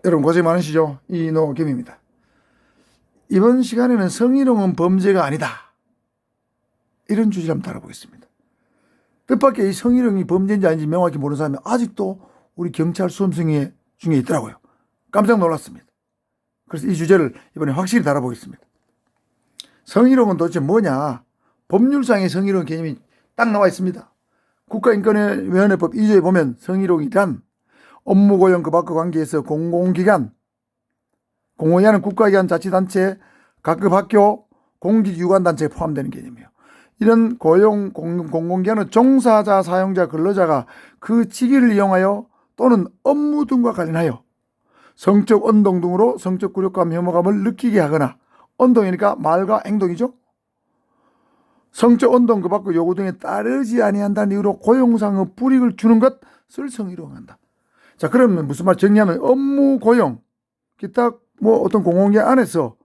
여러분 고생 많으시죠? 이노겸입니다. 이번 시간에는 성희롱은 범죄가 아니다, 이런 주제를 한번 다뤄보겠습니다. 뜻밖의 이 성희롱이 범죄인지 아닌지 명확히 모르는 사람이 아직도 우리 경찰 수험생 중에 있더라고요. 깜짝 놀랐습니다. 그래서 이 주제를 이번에 확실히 다뤄보겠습니다. 성희롱은 도대체 뭐냐? 법률상의 성희롱 개념이 딱 나와 있습니다. 국가인권위원회법 2조에 보면 성희롱이란 업무 고용 그 밖의 관계에서 공공기관, 공공기관은 국가기관, 자치단체, 각급 학교, 공직유관단체에 포함되는 개념이에요. 이런 고용 공공기관은 종사자, 사용자, 근로자가 그 직위를 이용하여 또는 업무 등과 관련하여 성적 언동 등으로 성적 굴욕감, 혐오감을 느끼게 하거나, 언동이니까 말과 행동이죠. 성적 언동 그 밖의 요구 등에 따르지 아니한다는 이유로 고용상의 불이익을 주는 것을 성희롱한다. 자, 그러면 무슨 말 정리하면 업무 고용, 기타 어떤 공공기관 안에서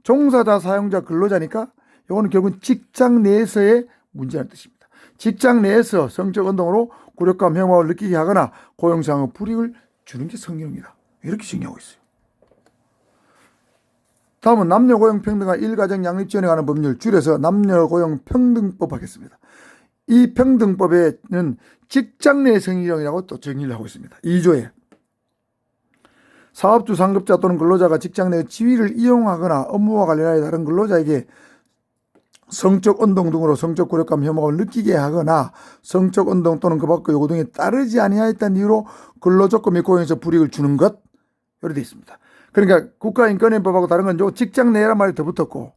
종사자, 사용자, 근로자니까 이거는 결국은 직장 내에서의 문제라는 뜻입니다. 직장 내에서 성적 언동으로 굴욕감, 혐오를 느끼게 하거나 고용상의 불이익을 주는 게 성희롱이다, 이렇게 정의하고 있어요. 다음은 남녀고용평등과 일가정 양립지원에 관한 법률, 줄여서 남녀고용평등법 하겠습니다. 이 평등법에는 직장 내 성희롱이라고 또 정의를 하고 있습니다. 2조에 사업주, 상급자 또는 근로자가 직장 내 지위를 이용하거나 업무와 관련하여 다른 근로자에게 성적 언동 등으로 성적 굴욕감, 혐오감을 느끼게 하거나 성적 언동 또는 그 밖의 요구 등에 따르지 아니하였다는 이유로 근로조건 및 고용에서 불이익을 주는 것, 이렇게 되어 있습니다. 그러니까 국가인권위법하고 다른 건 요 직장 내란 말이 더 붙었고,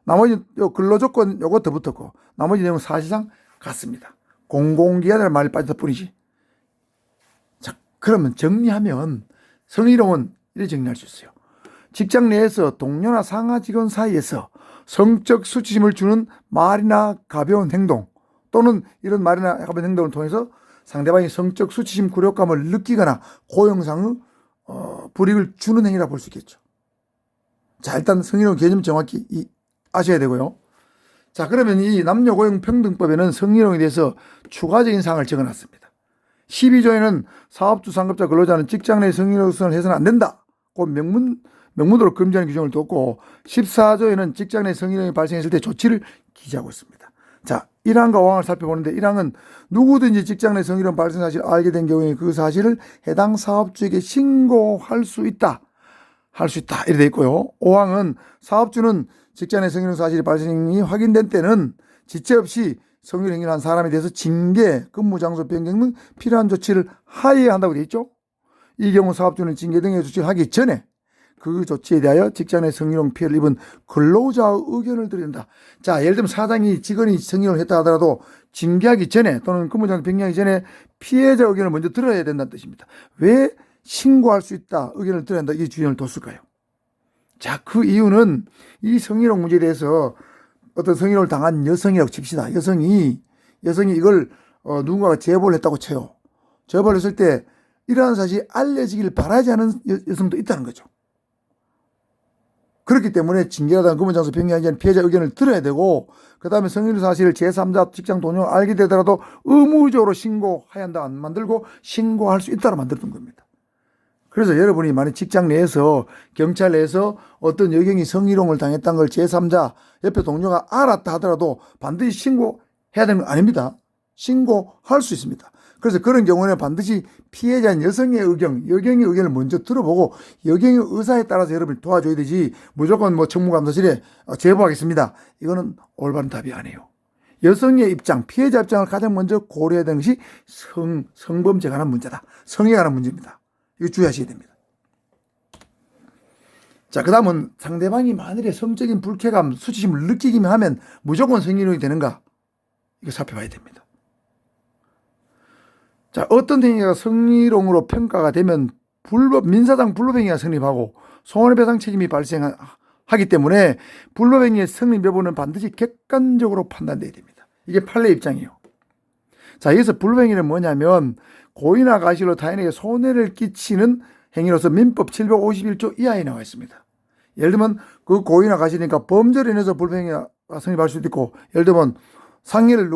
나머지 요 근로조건 요거 더 붙었고, 나머지 내용은 사실상 같습니다. 공공기관이라는 말이 빠졌을 뿐이지. 자, 그러면 정리하면 성희롱은 이렇게 정리할 수 있어요. 직장 내에서 동료나 상하 직원 사이에서 성적 수치심을 주는 말이나 가벼운 행동, 또는 이런 말이나 가벼운 행동을 통해서 상대방이 성적 수치심, 굴욕감을 느끼거나 고용상의 불이익을 주는 행위라 볼 수 있겠죠. 자, 일단 성희롱 개념 정확히 아셔야 되고요. 자, 그러면 이 남녀고용평등법에는 성희롱에 대해서 추가적인 사항을 적어놨습니다. 12조에는 사업주, 상급자, 근로자는 직장 내 성희롱을 해서는 안 된다, 그 명문으로 금지하는 규정을 뒀고, 14조에는 직장 내 성희롱이 발생했을 때 조치를 기재하고 있습니다. 자, 1항과 5항을 살펴보는데, 1항은 누구든지 직장 내 성희롱 발생 사실을 알게 된 경우에 그 사실을 해당 사업주에게 신고할 수 있다, 이렇게 되어 있고요. 5항은 사업주는 직장 내 성희롱 사실이 발생이 확인된 때는 지체 없이 성희롱을 한 사람에 대해서 징계, 근무 장소 변경 등 필요한 조치를 하여야 한다고 되어 있죠. 이 경우 사업주는 징계 등의 조치를 하기 전에 그 조치에 대하여 직장 내 성희롱 피해를 입은 근로자의 의견을 드려야 된다. 자, 예를 들면 사장이 직원이 성희롱을 했다 하더라도 징계하기 전에 또는 근무 장소 변경하기 전에 피해자 의견을 먼저 들어야 된다는 뜻입니다. 왜 신고할 수 있다, 의견을 들어야 한다, 이 규정을 뒀을까요? 자, 그 이유는 이 성희롱 문제에 대해서 어떤 성희롱을 당한 여성이라고 칩시다. 여성이 이걸 누군가가 제보를 했다고 쳐요. 제보를 했을 때 이러한 사실이 알려지길 바라지 않은 여성도 있다는 거죠. 그렇기 때문에 징계하다는 근무장소 변경하기 전에 피해자 의견을 들어야 되고, 그 다음에 성희롱 사실을 제3자 직장 동료가 알게 되더라도 의무적으로 신고해야 한다 안 만들고 신고할 수 있다로 만들었던 겁니다. 그래서 여러분이 만약 직장 내에서, 경찰 내에서 어떤 여경이 성희롱을 당했다는 걸 제3자 옆에 동료가 알았다 하더라도 반드시 신고해야 되는 건 아닙니다. 신고할 수 있습니다. 그래서 그런 경우에는 반드시 피해자인 여성의 여경의 의견을 먼저 들어보고 여경의 의사에 따라서 여러분이 도와줘야 되지, 무조건 청무감사실에 제보하겠습니다, 이거는 올바른 답이 아니에요. 여성의 입장, 피해자 입장을 가장 먼저 고려해야 되는 것이 성범죄에 관한 문제다, 성에 관한 문제입니다. 이거 주의하셔야 됩니다. 자, 그 다음은 상대방이 만일에 성적인 불쾌감, 수치심을 느끼기만 하면 무조건 성희롱이 되는가, 이거 살펴봐야 됩니다. 자, 어떤 행위가 성희롱으로 평가가 되면 민사상 불법행위가 성립하고 손해배상 책임이 발생하기 때문에 불법행위의 성립 여부는 반드시 객관적으로 판단돼야 됩니다. 이게 판례 입장이에요. 자, 여기서 불법행위는 뭐냐면 고의나 가실로 타인에게 손해를 끼치는 행위로서 민법 751조 이하에 나와 있습니다. 예를 들면 그 고의나 가실이니까 범죄로 인해서 불법행위가 성립할 수도 있고, 예를 들면 상해를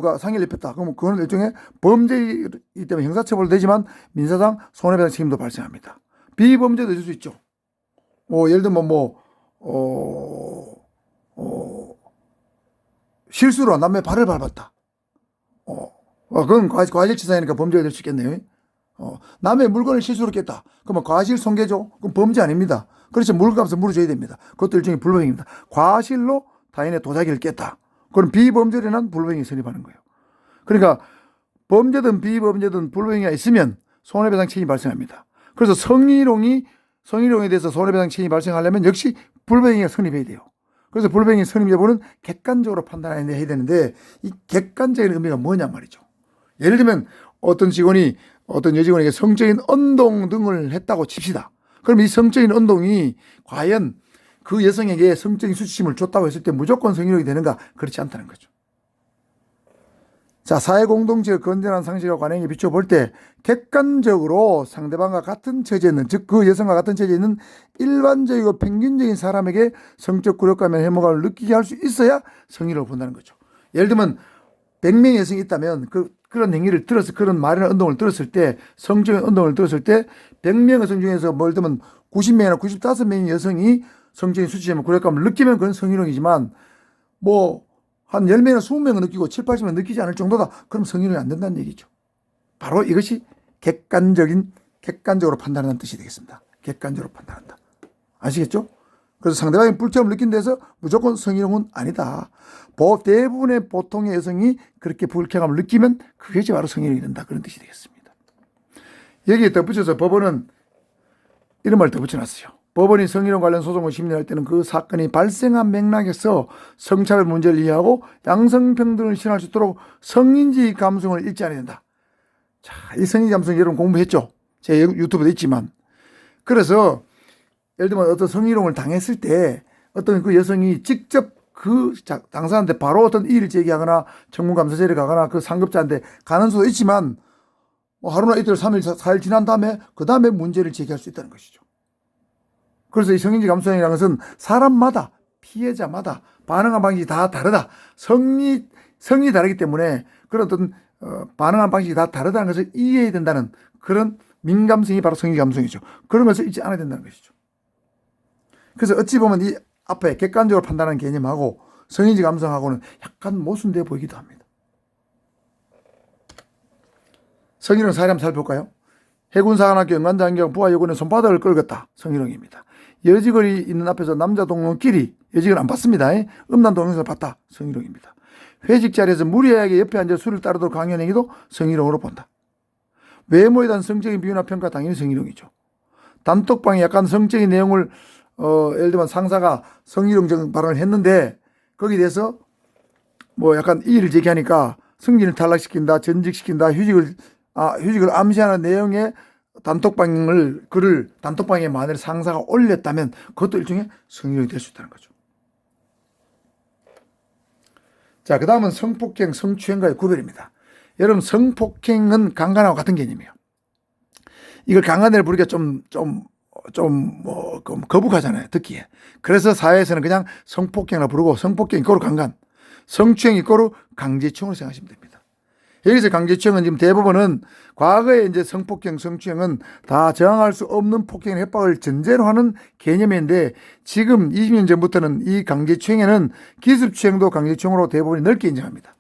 입혔다, 그러면 그건 일종의 범죄이기 때문에 형사처벌도 되지만 민사상 손해배상 책임도 발생합니다. 비범죄도 될 수 있죠. 뭐 예를 들면 실수로 남의 발을 밟았다. 그건 과실치사니까 범죄가 될 수 있겠네요. 남의 물건을 실수로 깼다. 그러면 과실손괴죠. 그럼 범죄 아닙니다. 그렇죠. 물값을 물어줘야 됩니다. 그것도 일종의 불법행위입니다. 과실로 타인의 도자기를 깼다. 그럼 비범죄로 인한 불법행위 성립하는 거예요. 그러니까 범죄든 비범죄든 불법행위가 있으면 손해배상 책임이 발생합니다. 그래서 성희롱에 대해서 손해배상 책임이 발생하려면 역시 불법행위가 성립해야 돼요. 그래서 불법행위 성립 여부는 객관적으로 판단해야 되는데 이 객관적인 의미가 뭐냐 말이죠. 예를 들면 어떤 여직원에게 성적인 언동 등을 했다고 칩시다. 그럼 이 성적인 언동이 과연 그 여성에게 성적인 수치심을 줬다고 했을 때 무조건 성희롱이 되는가? 그렇지 않다는 거죠. 자, 사회공동체의 건전한 상식과 관행에 비춰볼 때 객관적으로 상대방과 같은 처지에 있는, 즉 그 여성과 같은 처지에 있는 일반적이고 평균적인 사람에게 성적 굴욕감이나 해모감을 느끼게 할 수 있어야 성희롱을 본다는 거죠. 예를 들면 100명의 여성이 있다면 그런 행위를 들어서 그런 말이나 운동을 들었을 때, 성적인 운동을 들었을 때 100명의 여성 중에서 예를 들면 90명이나 95명의 여성이 성적인 수치심을 굴욕감을 느끼면 그건 성희롱이지만 한 10명이나 20명은 느끼고 7, 80명은 느끼지 않을 정도다. 그럼 성희롱이 안 된다는 얘기죠. 바로 이것이 객관적으로 판단하는 뜻이 되겠습니다. 객관적으로 판단한다. 아시겠죠? 그래서 상대방이 불쾌함을 느낀 데서 무조건 성희롱은 아니다. 대부분의 보통의 여성이 그렇게 불쾌감을 느끼면 그것이 바로 성희롱이 된다. 그런 뜻이 되겠습니다. 여기에 덧붙여서 법원은 이런 말을 덧붙여놨어요. 법원이 성희롱 관련 소송을 심리할 때는 그 사건이 발생한 맥락에서 성차별 문제를 이해하고 양성평등을 실현할 수 있도록 성인지 감성을 잃지 않아야 된다. 자, 이 성인지 감성 여러분 공부했죠? 제 유튜브도 있지만. 그래서 예를 들면 어떤 성희롱을 당했을 때 어떤 그 여성이 직접 그 당사자한테 바로 어떤 이의를 제기하거나 청문감사제를 가거나 그 상급자한테 가는 수도 있지만 하루나 이틀, 3일, 4일 지난 다음에 그 다음에 문제를 제기할 수 있다는 것이죠. 그래서 이 성인지 감수성이라는 것은 사람마다, 피해자마다 반응한 방식이 다 다르다. 성이 다르기 때문에 그런 어떤 반응한 방식이 다 다르다는 것을 이해해야 된다는 그런 민감성이 바로 성인지 감수성이죠. 그런 것을 잊지 않아야 된다는 것이죠. 그래서 어찌 보면 이 앞에 객관적으로 판단하는 개념하고 성인지 감성하고는 약간 모순되어 보이기도 합니다. 성희롱 사례 한번 살펴볼까요? 해군사관학교 연관장경 부하 여군의 손바닥을 끌었다. 성희롱입니다. 여직원이 있는 앞에서 남자 동료끼리 여직원 안 봤습니다. 음란 동영상을 봤다. 성희롱입니다. 회식 자리에서 무리하게 옆에 앉아 술을 따르도록 강요한 행위도 성희롱으로 본다. 외모에 대한 성적인 비유나 평가 당연히 성희롱이죠. 단톡방에 약간 성적인 내용을 예를 들면 상사가 성희롱적 발언을 했는데 거기에 대해서 약간 이의를 제기하니까 승진을 탈락시킨다, 전직시킨다, 휴직을 암시하는 내용의 단톡방에 만일 상사가 올렸다면 그것도 일종의 성희롱이 될 수 있다는 거죠. 자, 그 다음은 성폭행, 성추행과의 구별입니다. 여러분, 성폭행은 강간하고 같은 개념이에요. 이걸 강간을 부르기가 좀 거북하잖아요, 듣기에. 그래서 사회에서는 그냥 성폭행이라고 부르고 성폭행 이꼬르 강간, 성추행 이꼬르 강제추행으로 생각하시면 됩니다. 여기서 강제추행은 지금 대부분은 과거에 이제 성폭행, 성추행은 다 저항할 수 없는 폭행 협박을 전제로 하는 개념인데 지금 20년 전부터는 이 강제추행에는 기습추행도 강제추행으로 대부분이 넓게 인정합니다.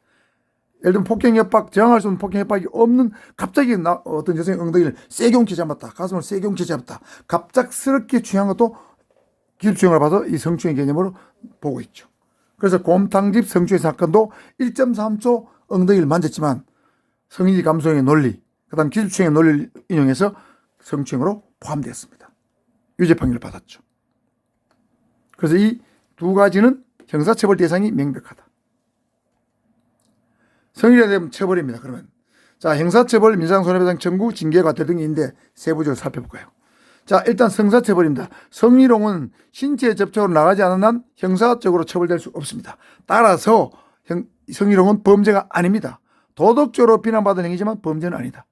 예를 들면 폭행 협박, 저항할 수 없는 폭행 협박이 없는 갑자기 어떤 여성의 엉덩이를 세게 움켜 잡았다. 가슴을 세게 움켜 잡았다. 갑작스럽게 추행한 것도 기습추행을 봐서 이 성추행 개념으로 보고 있죠. 그래서 곰탕집 성추행 사건도 1.3초 엉덩이를 만졌지만 성인지 감수성의 논리, 그 다음 기습추행의 논리를 인용해서 성추행으로 포함되었습니다. 유죄 판결을 받았죠. 그래서 이 두 가지는 형사처벌 대상이 명백하다. 성희롱에 대한 처벌입니다. 그러면 자, 형사처벌, 민사손해배상 청구, 징계과태 등이 있는데 세부적으로 살펴볼까요? 자, 일단 형사처벌입니다. 성희롱은 신체 접촉으로 나가지 않은 한 형사적으로 처벌될 수 없습니다. 따라서 성희롱은 범죄가 아닙니다. 도덕적으로 비난받은 행위지만 범죄는 아니다.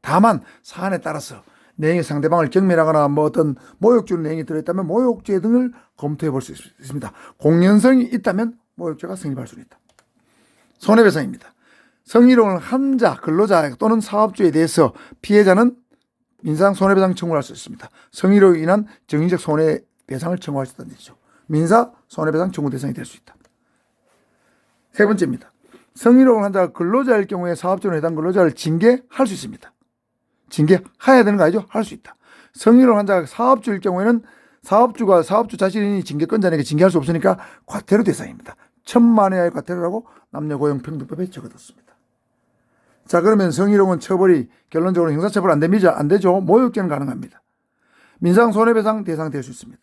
다만 사안에 따라서 내용의 상대방을 경멸하거나 어떤 모욕 주는 내용이 들어있다면 모욕죄 등을 검토해 볼 수 있습니다. 공연성이 있다면 모욕죄가 성립할 수 있다. 손해배상입니다. 성희롱을 한 자, 근로자 또는 사업주에 대해서 피해자는 민사상 손해배상 청구를 할 수 있습니다. 성희롱으로 인한 정신적 손해 배상을 청구할 수 있다는 얘기죠. 민사 손해배상 청구 대상이 될 수 있다. 세 번째입니다. 성희롱을 한 자가 근로자일 경우에 사업주로 해당 근로자를 징계할 수 있습니다. 징계해야 되는 거 아니죠? 할 수 있다. 성희롱을 한 자가 사업주일 경우에는 사업주 자신이 징계권자니까 징계할 수 없으니까 과태료 대상입니다. 1,000만 원 이하의 과태료라고 남녀고용평등법에 적어뒀습니다. 자, 그러면 성희롱은 처벌이 결론적으로 형사처벌 안 됩니다. 안 되죠. 모욕죄는 가능합니다. 민상 손해배상 대상 될 수 있습니다.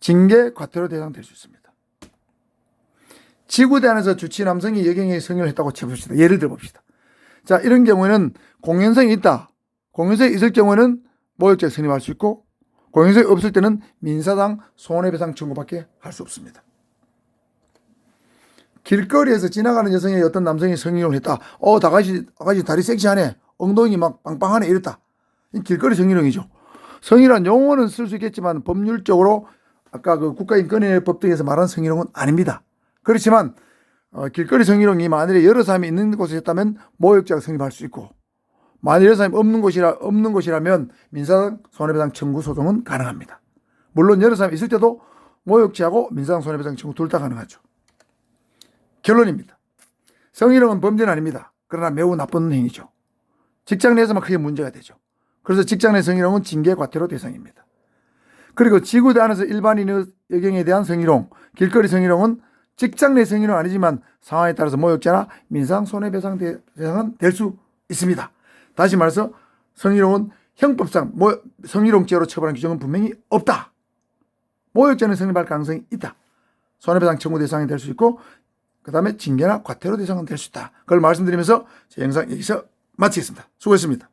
징계, 과태료 대상 될 수 있습니다. 지구대 안에서 주치 남성이 여경에게 성희롱을 했다고 쳐봅시다. 예를 들어 봅시다. 자, 이런 경우에는 공연성이 있다. 공연성이 있을 경우에는 모욕죄 성립할 수 있고, 공연성이 없을 때는 민사상 손해배상 청구밖에 할 수 없습니다. 길거리에서 지나가는 여성에게 어떤 남성이 성희롱을 했다. 다가시 다리 섹시하네. 엉덩이 막 빵빵하네. 이랬다. 길거리 성희롱이죠. 성희롱 용어는 쓸 수 있겠지만 법률적으로 아까 그 국가인권위법 등에서 말하는 성희롱은 아닙니다. 그렇지만 길거리 성희롱이 만일에 여러 사람이 있는 곳에 했다면 모욕죄가 성립할 수 있고, 만일 여러 사람이 없는 곳이라면 민사상 손해배상 청구 소송은 가능합니다. 물론 여러 사람이 있을 때도 모욕죄하고 민사상 손해배상 청구 둘 다 가능하죠. 결론입니다. 성희롱은 범죄는 아닙니다. 그러나 매우 나쁜 행위죠. 직장 내에서만 크게 문제가 되죠. 그래서 직장 내 성희롱은 징계, 과태료 대상입니다. 그리고 지구대 안에서 일반인의 여경에 대한 성희롱, 길거리 성희롱은 직장 내 성희롱은 아니지만 상황에 따라서 모욕죄나 민사상 손해배상 대상은 될 수 있습니다. 다시 말해서 성희롱은 형법상 성희롱죄로 처벌한 규정은 분명히 없다. 모욕죄는 성립할 가능성이 있다. 손해배상 청구 대상이 될 수 있고, 그 다음에 징계나 과태료 대상은 될 수 있다. 그걸 말씀드리면서 제 영상 여기서 마치겠습니다. 수고했습니다.